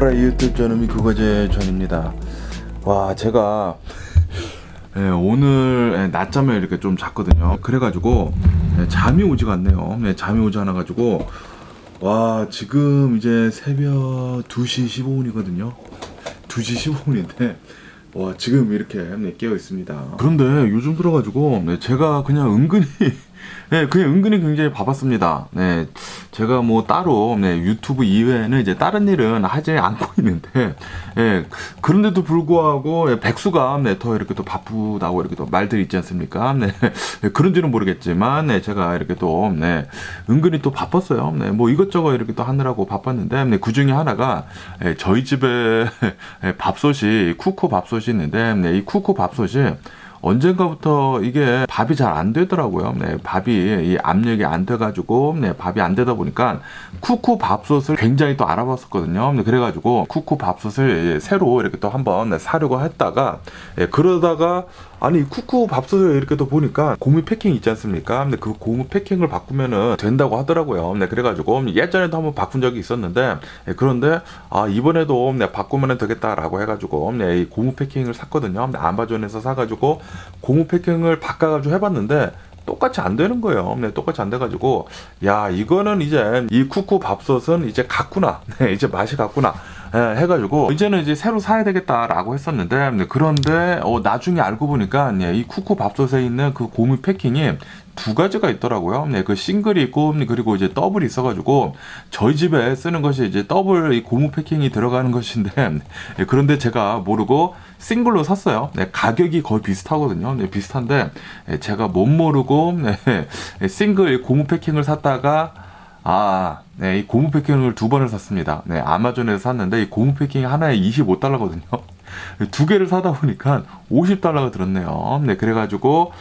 하라 유튜브 저놈이 그거제 전입니다. 와, 제가 오늘 낮잠을 이렇게 좀 잤거든요. 그래가지고 잠이 오지가 않네요. 잠이 오지 않아가지고 와, 지금 이제 새벽 2시 15분이거든요. 2시 15분인데 와, 지금 이렇게 깨어 있습니다. 그런데 요즘 들어가지고 제가 그냥 은근히 그냥 은근히 굉장히 바빴습니다. 제가 뭐 따로 유튜브 이외에는 이제 다른 일은 하지 않고 있는데, 그런데도 불구하고 백수가 더 이렇게 또 바쁘다고 이렇게 또 말들이 있지 않습니까? 그런지는 모르겠지만, 제가 이렇게 또 은근히 또 바빴어요. 뭐 이것저것 이렇게 또 하느라고 바빴는데, 그 중에 하나가 저희 집에 밥솥이 쿠쿠 밥솥이 있는데, 이 쿠쿠 밥솥이 언젠가부터 이게 밥이 잘 안 되더라고요. 밥이 이 압력이 안 돼가지고 밥이 안 되다 보니까 쿠쿠 밥솥을 굉장히 또 알아봤었거든요. 그래가지고 쿠쿠 밥솥을 새로 이렇게 또 한번 사려고 했다가 그러다가 아니 쿠쿠 밥솥을 이렇게 또 보니까 고무 패킹 있지 않습니까? 근데 그 고무 패킹을 바꾸면은 된다고 하더라고요. 그래가지고 예전에도 한번 바꾼 적이 있었는데 그런데 이번에도 바꾸면 되겠다라고 해가지고 이 고무 패킹을 샀거든요. 아마존에서 사가지고 고무 패킹을 바꿔가지고 해봤는데 똑같이 안 되는 거예요. 똑같이 안 돼가지고 야, 이거는 이제 이 쿠쿠 밥솥은 이제 갔구나. 이제 맛이 갔구나. 해가지고 이제는 이제 새로 사야 되겠다라고 했었는데 그런데 나중에 알고 보니까 이 쿠쿠 밥솥에 있는 그 고무 패킹이 두 가지가 있더라고요. 그 싱글이 있고 그리고 이제 더블이 있어가지고 저희 집에 쓰는 것이 이제 더블 이 고무 패킹이 들어가는 것인데 그런데 제가 모르고 싱글로 샀어요. 가격이 거의 비슷하거든요. 비슷한데 제가 못 모르고 싱글 고무 패킹을 샀다가 이 고무 패킹을 두 번을 샀습니다. 아마존에서 샀는데 이 고무 패킹 하나에 25달러거든요. 두 개를 사다 보니까 50달러가 들었네요. 그래가지고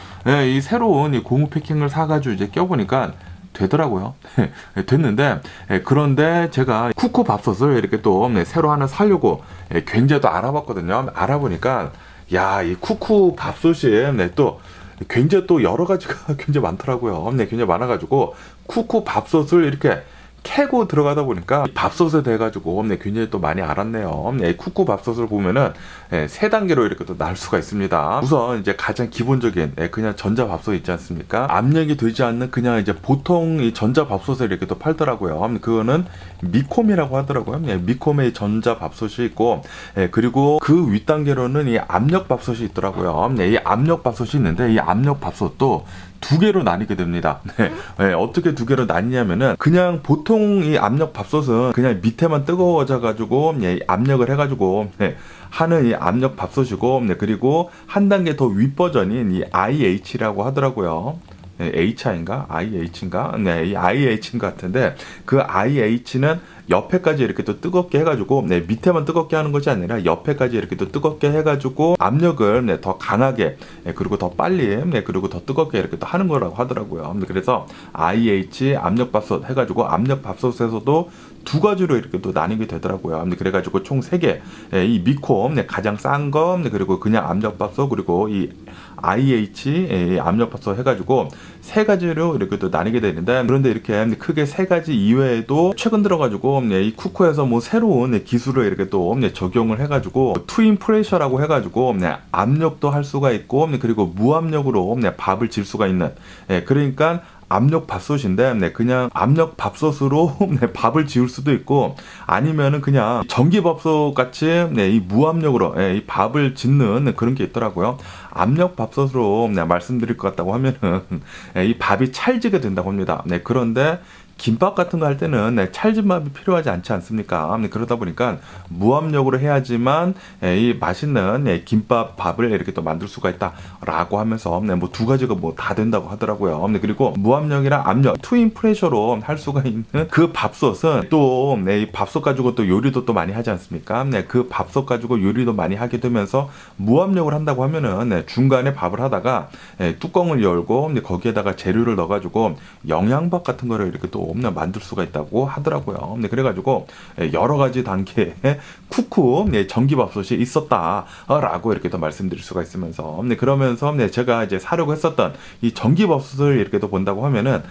이 새로운 이 고무 패킹을 사가지고 이제 껴보니까 되더라고요. 됐는데 그런데 제가 쿠쿠 밥솥을 이렇게 또 새로 하나 사려고 굉장히 또 알아봤거든요. 알아보니까 야, 이 쿠쿠 밥솥이 또 굉장히 또 여러 가지가 굉장히 많더라고요. 굉장히 많아가지고 쿠쿠 밥솥을 이렇게 캐고 들어가다 보니까 밥솥에 돼가지고 굉장히 또 많이 알았네요. 쿠쿠 밥솥을 보면은 세 단계로 이렇게 또 날 수가 있습니다. 우선 이제 가장 기본적인 그냥 전자 밥솥 있지 않습니까? 압력이 되지 않는 그냥 이제 보통 이 전자 밥솥을 이렇게 또 팔더라고요. 그거는 미콤이라고 하더라고요. 미콤의 전자 밥솥이 있고 그리고 그 윗단계로는 이 압력 밥솥이 있더라고요. 이 압력 밥솥이 있는데 이 압력 밥솥도 두 개로 나뉘게 됩니다. 어떻게 두 개로 나뉘냐면은 그냥 보통 이 압력 밥솥은 그냥 밑에만 뜨거워져 가지고 압력을 해가지고 하는 이 압력 밥솥이고 그리고 한 단계 더 윗 버전인 이 IH라고 하더라고요. HI인가? IH인가? 이 IH인 것 같은데 그 IH는 옆에까지 이렇게 또 뜨겁게 해가지고 밑에만 뜨겁게 하는 것이 아니라 옆에까지 이렇게 또 뜨겁게 해가지고 압력을 더 강하게 그리고 더 빨리 그리고 더 뜨겁게 이렇게 또 하는 거라고 하더라고요. 그래서 IH 압력밥솥 해가지고 압력밥솥에서도 두 가지로 이렇게 또 나뉘게 되더라고요. 그래가지고 총 3개 이 미콤 가장 싼 거 그리고 그냥 압력밥솥 그리고 이 IH 압력밥솥 해가지고 세 가지로 이렇게 또 나뉘게 되는데 그런데 이렇게 크게 세 가지 이외에도 최근 들어가지고 이 쿠쿠에서 뭐 새로운 기술을 이렇게 또 적용을 해가지고 트윈 프레셔라고 해가지고 압력도 할 수가 있고 그리고 무압력으로 밥을 질 수가 있는 그러니까 압력 밥솥인데 그냥 압력 밥솥으로 밥을 지을 수도 있고 아니면은 그냥 전기 밥솥 같이 이 무압력으로 이 밥을 짓는 그런 게 있더라고요. 압력 밥솥으로 말씀드릴 것 같다고 하면은 이 밥이 찰지게 된다고 합니다. 그런데 김밥 같은 거 할 때는 찰진 밥이 필요하지 않지 않습니까? 그러다 보니까 무압력으로 해야지만 이 맛있는 김밥 밥을 이렇게 또 만들 수가 있다라고 하면서 뭐 두 가지가 뭐 다 된다고 하더라고요. 그리고 무압력이랑 압력 트윈 프레셔로 할 수가 있는 그 밥솥은 또 이 밥솥 가지고 또 요리도 또 많이 하지 않습니까? 그 밥솥 가지고 요리도 많이 하게 되면서 무압력을 한다고 하면은 중간에 밥을 하다가 뚜껑을 열고 거기에다가 재료를 넣어가지고 영양밥 같은 거를 이렇게 또 또 만들 수가 있다고 하더라고요. 네, 그래가지고 여러 가지 단계의 쿠쿠 전기밥솥이 있었다라고 이렇게 또 말씀드릴 수가 있으면서 그러면서 제가 이제 사려고 했었던 이 전기밥솥을 이렇게 또 본다고 하면은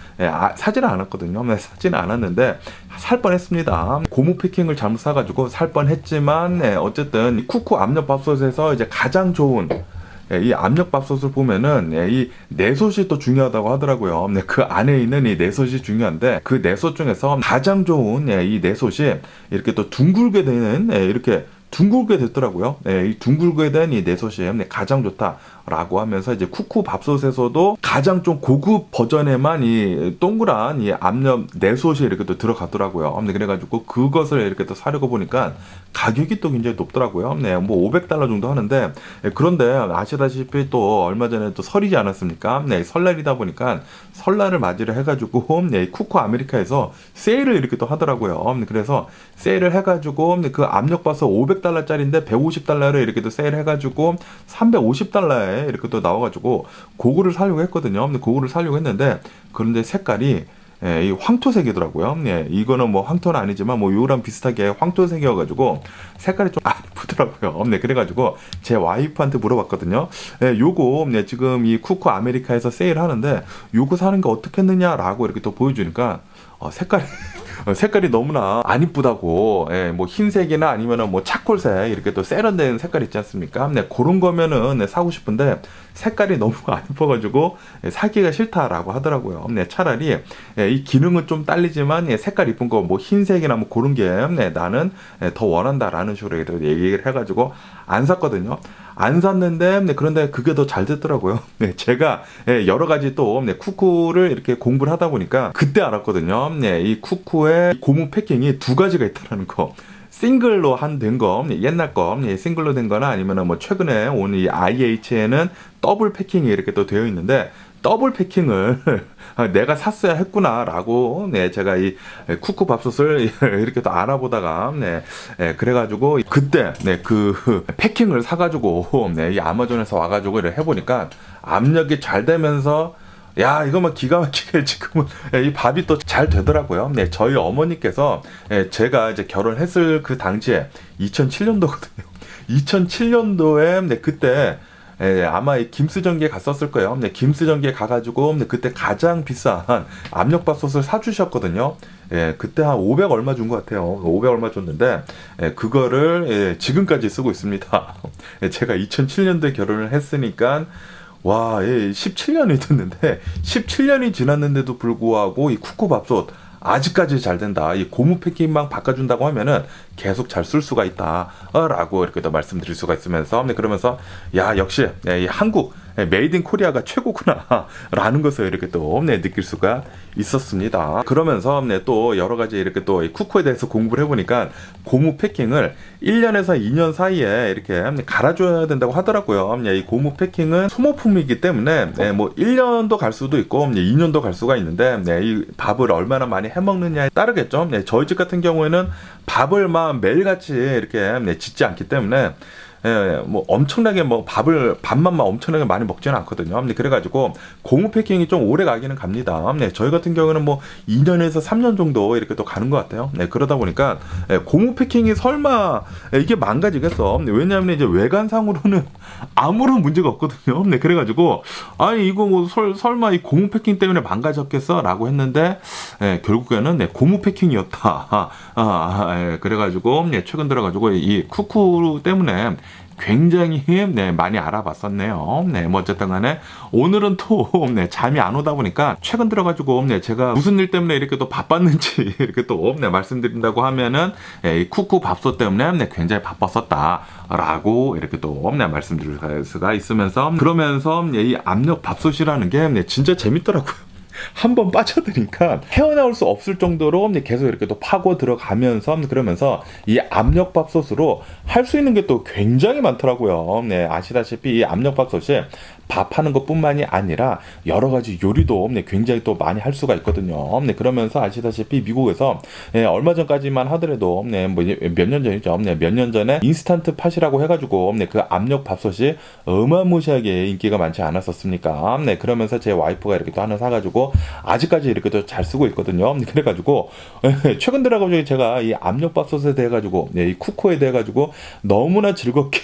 사지는 않았거든요. 사지는 않았는데 살 뻔했습니다. 고무 패킹을 잘못 사가지고 살 뻔했지만 어쨌든 쿠쿠 압력밥솥에서 이제 가장 좋은 이 압력밥솥을 보면은 이 내솥이 또 중요하다고 하더라고요. 그 안에 있는 이 내솥이 중요한데 그 내솥 중에서 가장 좋은 이 내솥이 이렇게 또 둥글게 되는 이렇게 둥글게 됐더라고요. 이 둥글게 된 이 내솥이 가장 좋다라고 하면서 이제 쿠쿠 밥솥에서도 가장 좀 고급 버전에만 이 동그란 이 압력 내솥이 이렇게 또 들어가더라고요. 그래가지고 그것을 이렇게 또 사려고 보니까 가격이 또 굉장히 높더라고요. 뭐 $500 정도 하는데 그런데 아시다시피 또 얼마 전에 또 설이지 않았습니까? 설날이다 보니까 설날을 맞이를 해가지고 쿠쿠 아메리카에서 세일을 이렇게 또 하더라고요. 그래서 세일을 해가지고 그 압력밥솥 $500짜리인데 $150를 이렇게 또 세일해가지고 $350에 이렇게 또 나와가지고 그거를 사려고 했거든요. 근데 그거를 사려고 했는데 그런데 색깔이 이 황토색이더라고요. 이거는 뭐 황토는 아니지만 뭐 요랑 비슷하게 황토색이어가지고 색깔이 좀 안 이쁘더라고요. 그래가지고 제 와이프한테 물어봤거든요. 요거 지금 이 쿠쿠 아메리카에서 세일하는데 요거 사는 게 어떻겠느냐라고 이렇게 또 보여주니까 색깔이 너무나 안 이쁘다고, 뭐 흰색이나 아니면은 뭐 차콜색 이렇게 또 세련된 색깔 있지 않습니까? 그런 거면은 사고 싶은데 색깔이 너무 안 이뻐가지고 사기가 싫다라고 하더라고요. 차라리 이 기능은 좀 딸리지만 색깔 이쁜 거 뭐 흰색이나 뭐 그런 게 나는 더 원한다라는 식으로 얘기를 해가지고 안 샀거든요. 안 샀는데 그런데 그게 더 잘 됐더라고요. 제가 여러 가지 또 쿠쿠를 이렇게 공부를 하다 보니까 그때 알았거든요. 이 쿠쿠의 고무 패킹이 두 가지가 있다는 거. 싱글로 된 거, 옛날 거, 싱글로 된 거나 아니면 뭐 최근에 온 이 IH에는 더블 패킹이 이렇게 또 되어 있는데 더블 패킹을 내가 샀어야 했구나라고 제가 이 쿠쿠 밥솥을 이렇게 또 알아보다가 그래가지고 그때 그 패킹을 사가지고 이 아마존에서 와가지고 이렇게 해보니까 압력이 잘 되면서 야, 이거 막 기가 막히게 지금은 이 밥이 또 잘 되더라고요. 저희 어머니께서 제가 이제 결혼했을 그 당시에 2007년도거든요. 2007년도에 그때 아마 이 김스전기에 갔었을 거예요. 김스전기에 가가지고 그때 가장 비싼 압력밥솥을 사주셨거든요. 그때 한 500 얼마 준 것 같아요. 500 얼마 줬는데 그거를 지금까지 쓰고 있습니다. 제가 2007년도에 결혼을 했으니까 와, 17년이 됐는데 17년이 지났는데도 불구하고 이 쿠쿠 밥솥 아직까지 잘 된다. 이 고무 패킹만 바꿔준다고 하면은 계속 잘 쓸 수가 있다라고 이렇게 또 말씀드릴 수가 있으면서 그러면서 야, 역시 이 한국 메이드 인 코리아가 최고구나라는 것을 이렇게 또 느낄 수가 있었습니다. 그러면서 또 여러 가지 이렇게 또 쿠쿠에 대해서 공부를 해보니까 고무 패킹을 1년에서 2년 사이에 이렇게 갈아줘야 된다고 하더라고요. 이 고무 패킹은 소모품이기 때문에 뭐 1년도 갈 수도 있고 2년도 갈 수가 있는데 이 밥을 얼마나 많이 해먹느냐에 따르겠죠. 저희 집 같은 경우에는 밥을 막 매일같이 이렇게 짓지 않기 때문에 뭐 엄청나게 뭐 밥만 엄청나게 많이 먹지는 않거든요. 그래가지고 고무 패킹이 좀 오래 가기는 갑니다. 저희 같은 경우는 뭐 2년에서 3년 정도 이렇게 또 가는 것 같아요. 그러다 보니까 고무 패킹이 설마 이게 망가지겠어? 왜냐하면 이제 외관상으로는 아무런 문제가 없거든요. 그래가지고 아니 이거 뭐 설마 이 고무 패킹 때문에 망가졌겠어?라고 했는데 결국에는 고무 패킹이었다. 그래가지고 최근 들어가지고 이 쿠쿠 때문에 굉장히 많이 알아봤었네요. 뭐 어쨌든 간에 오늘은 또 잠이 안 오다 보니까 최근 들어가지고 제가 무슨 일 때문에 이렇게 또 바빴는지 이렇게 또 말씀드린다고 하면은 이 쿠쿠 밥솥 때문에 굉장히 바빴었다라고 이렇게 또 말씀드릴 수가 있으면서 그러면서 이 압력 밥솥이라는 게 진짜 재밌더라고요. 한번 빠져드니까 헤어나올 수 없을 정도로 계속 이렇게 또 파고 들어가면서 그러면서 이 압력밥솥으로 할 수 있는 게 또 굉장히 많더라고요. 아시다시피 이 압력밥솥이 밥하는 것뿐만이 아니라 여러 가지 요리도 굉장히 또 많이 할 수가 있거든요. 그러면서 아시다시피 미국에서 얼마 전까지만 하더라도 뭐 몇 년 전이죠. 몇 년 전에 인스턴트 팟이라고 해가지고 그 압력밥솥이 어마무시하게 인기가 많지 않았었습니까? 그러면서 제 와이프가 이렇게 또 하나 사가지고 아직까지 이렇게 또 잘 쓰고 있거든요. 그래가지고 최근 들어가지고 제가 이 압력밥솥에 대해 가지고 이 쿠커에 대해 가지고 너무나 즐겁게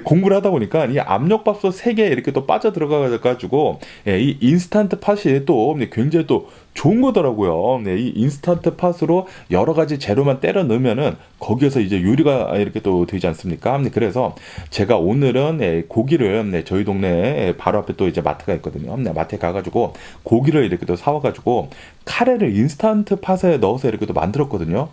공부를 하다 보니까 이 압력밥솥 3개 이렇게 또 빠져 들어가 가지고 이 인스턴트 팟이 또 굉장히 또 좋은 거더라고요. 이 인스턴트 팟으로 여러 가지 재료만 때려 넣으면은 거기에서 이제 요리가 이렇게 또 되지 않습니까? 그래서 제가 오늘은 고기를 저희 동네에 바로 앞에 또 이제 마트가 있거든요. 마트에 가가지고 고기를 이렇게 또 사와가지고 카레를 인스턴트 팟에 넣어서 이렇게 또 만들었거든요.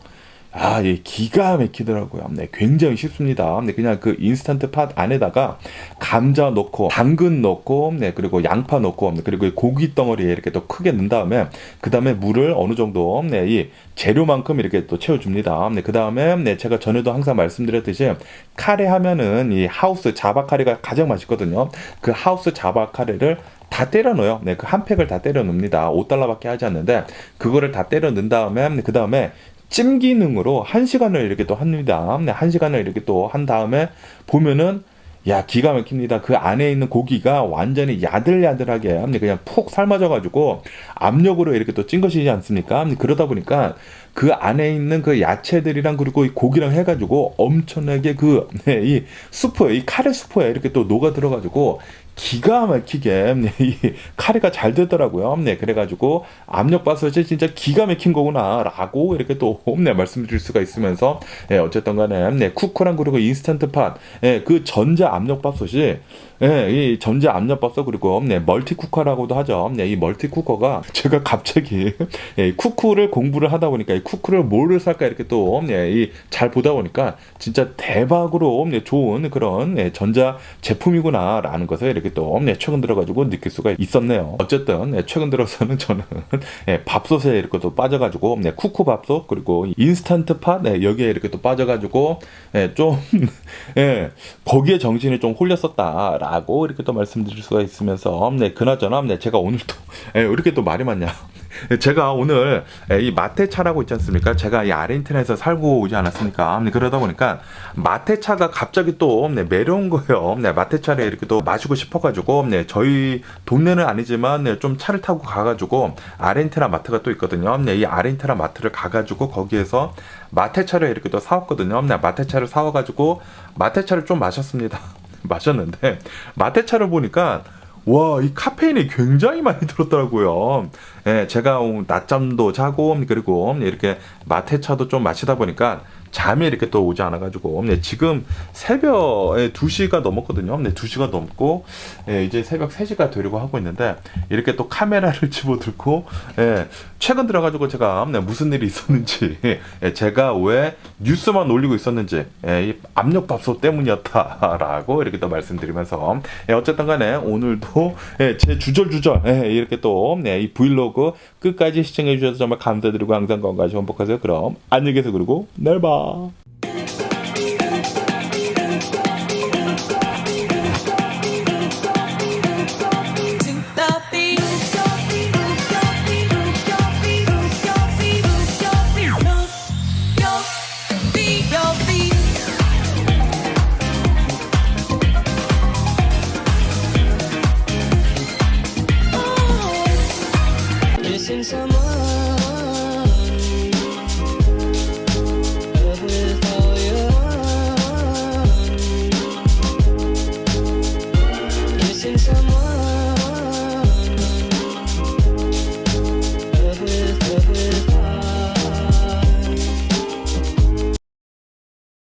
아, 예, 기가 막히더라고요. 굉장히 쉽습니다. 그냥 그 인스턴트 팟 안에다가 감자 넣고, 당근 넣고, 그리고 양파 넣고, 그리고 고기 덩어리에 이렇게 또 크게 넣은 다음에, 그 다음에 물을 어느 정도, 이 재료만큼 이렇게 또 채워줍니다. 그 다음에, 제가 전에도 항상 말씀드렸듯이, 카레 하면은 이 하우스 자바 카레가 가장 맛있거든요. 그 하우스 자바 카레를 다 때려 넣어요. 그 한 팩을 다 때려 넣습니다. $5밖에 하지 않는데, 그거를 다 때려 넣은 다음에, 그 다음에, 찜 기능으로 1시간을 이렇게 또 합니다. 1시간을 이렇게 또 한 다음에 보면은 야, 기가 막힙니다. 그 안에 있는 고기가 완전히 야들야들하게 그냥 푹 삶아져가지고 압력으로 이렇게 또 찐 것이지 않습니까? 그러다 보니까 그 안에 있는 그 야채들이랑 그리고 이 고기랑 해가지고 엄청나게 이 수프, 이 카레 수프에 이렇게 또 녹아 들어가지고 기가 막히게 이 카레가 잘 되더라고요. 그래가지고 압력밥솥이 진짜 기가 막힌 거구나라고 이렇게 또 말씀드릴 수가 있으면서 어쨌든 간에 쿠커랑 그리고 인스턴트 팟, 그 전자 압력밥솥이 이 전자 압력밥솥 그리고 멀티 쿠커라고도 하죠. 이 멀티 쿠커가 제가 갑자기 쿠쿠를 공부를 하다 보니까 이 쿠쿠를 뭐를 살까 이렇게 또 잘 보다 보니까 진짜 대박으로 좋은 그런 전자 제품이구나라는 것을 이렇게 또 최근 들어가지고 느낄 수가 있었네요. 어쨌든 최근 들어서는 저는 밥솥에 이렇게 또 빠져가지고 쿠쿠 밥솥 그리고 인스턴트 팟 여기에 이렇게 또 빠져가지고 좀 거기에 정신이 좀 홀렸었다라고 이렇게 또 말씀드릴 수가 있으면서 그나저나 제가 오늘 또 왜 이렇게 또 말이 많냐. 제가 오늘 이 마테차라고 있지 않습니까? 제가 이 아르헨티나에서 살고 오지 않았습니까? 그러다 보니까 마테차가 갑자기 또 매려운 거예요. 마테차를 이렇게 또 마시고 싶어가지고 저희 동네는 아니지만 좀 차를 타고 가가지고 아르헨티나 마트가 또 있거든요. 이 아르헨티나 마트를 가가지고 거기에서 마테차를 이렇게 또 사왔거든요. 마테차를 사와가지고 마테차를 좀 마셨습니다. 마셨는데 마테차를 보니까 와, 이 카페인이 굉장히 많이 들었더라고요. 제가 낮잠도 자고 그리고 이렇게 마테차도 좀 마시다 보니까 잠이 이렇게 또 오지 않아가지고 지금 새벽에 2시가 넘었거든요. 2시가 넘고 이제 새벽 3시가 되려고 하고 있는데 이렇게 또 카메라를 집어들고 최근 들어가지고 제가 무슨 일이 있었는지 제가 왜 뉴스만 올리고 있었는지 이 압력밥솥 때문이었다라고 이렇게 또 말씀드리면서 어쨌든 간에 오늘도 제 주절주절 이렇게 또 이 브이로그 끝까지 시청해 주셔서 정말 감사드리고 항상 건강하시고 행복하세요. 그럼 안녕히 계세요. 그리고 내일 봐.